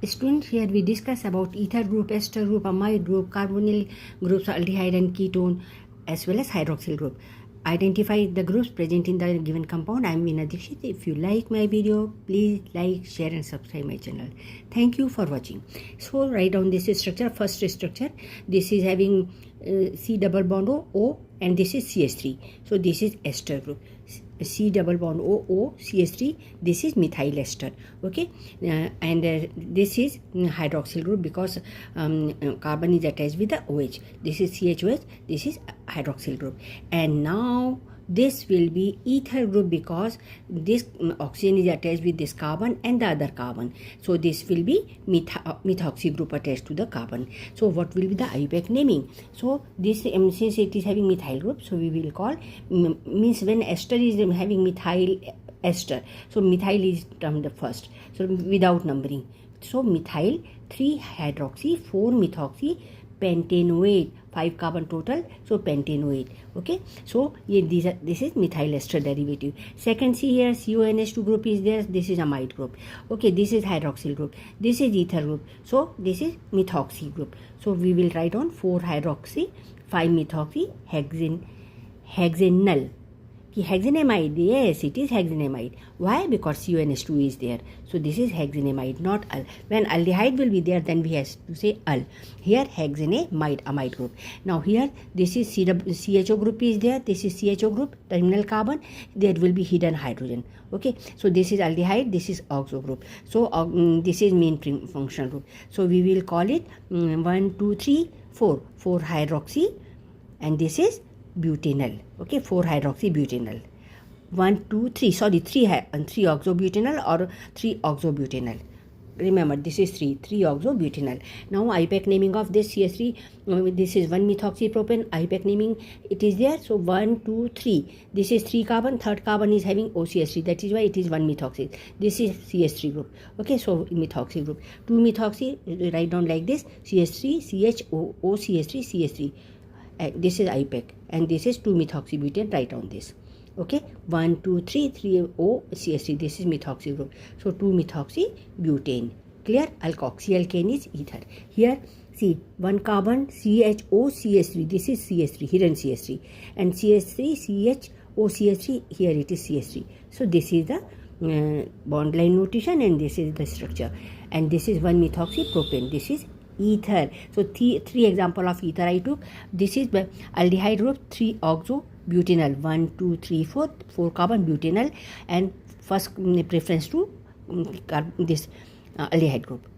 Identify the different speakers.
Speaker 1: Students, here we discuss about ether group, ester group, amide group, carbonyl groups, aldehyde and ketone, as well as hydroxyl group. Identify the groups present in the given compound. I am Veena Dixit. If you like my video, please like, share and subscribe my channel. Thank you for watching. So write down this structure. First structure, this is having C double bond O and this is CH3. So this is ester group. C double bond O CH3. This is methyl ester. Okay, and this is hydroxyl group because carbon is attached with the OH. This is CHOH. This is hydroxyl group. And now this will be ether group because this oxygen is attached with this carbon and the other carbon. So this will be methoxy group attached to the carbon. So what will be the IUPAC naming? So this since it is having methyl group, so we will call means when ester is having methyl ester. So methyl is termed first. So without numbering. So methyl 3 hydroxy 4 methoxy pentanoate 5 carbon total, so pentanoate. Okay, so this is methyl ester derivative. Second, see here CONH2 group is there. This is amide group. Okay, this is hydroxyl group. This is ether group. So this is methoxy group. So we will write on 4 hydroxy 5 methoxy hexanal. Hexanamide, yes, it is hexanamide. Why? Because CONH2 is there. So this is hexanamide, not al. When aldehyde will be there, then we have to say al. Here hexanamide, amide group. Now here this is CHO group is there. This is CHO group, terminal carbon. There will be hidden hydrogen. Okay, so this is aldehyde. This is oxo group. So this is main functional group. So we will call it 1, 2, 3, 4. 4 hydroxy, and this is butanal. Okay, 4 hydroxybutanol. 1, 2, 3. Sorry, 3 oxobutanol or 3 oxobutanol. Remember, this is 3 oxobutanol. Now IUPAC naming of this CH3. This is 1 methoxypropane. IUPAC naming it is there. So 1, 2, 3. This is 3 carbon. Third carbon is having OCH3. That is why it is 1 methoxy. This is CH3 group. Okay, so methoxy group. 2 methoxy. Write down like this: CH3 CHO OCH3 CH3. This is IUPAC and this is 2 methoxybutane. Write on this. Okay, 1, 2, 3 O CH3. This is methoxy group. So 2 methoxybutane. Clear? Alkoxy alkane is ether. Here see 1 carbon CHO CH3. This is CH3, hidden CH3, and CH3 CHO CH3. Here it is CH3. So this is the bond line notation and this is the structure. And this is 1 methoxypropane. This is ether. So 3 example of ether I took. This is the aldehyde group 3 oxobutanol 1, 2, 3, 4 carbon butanol, and first preference to this aldehyde group.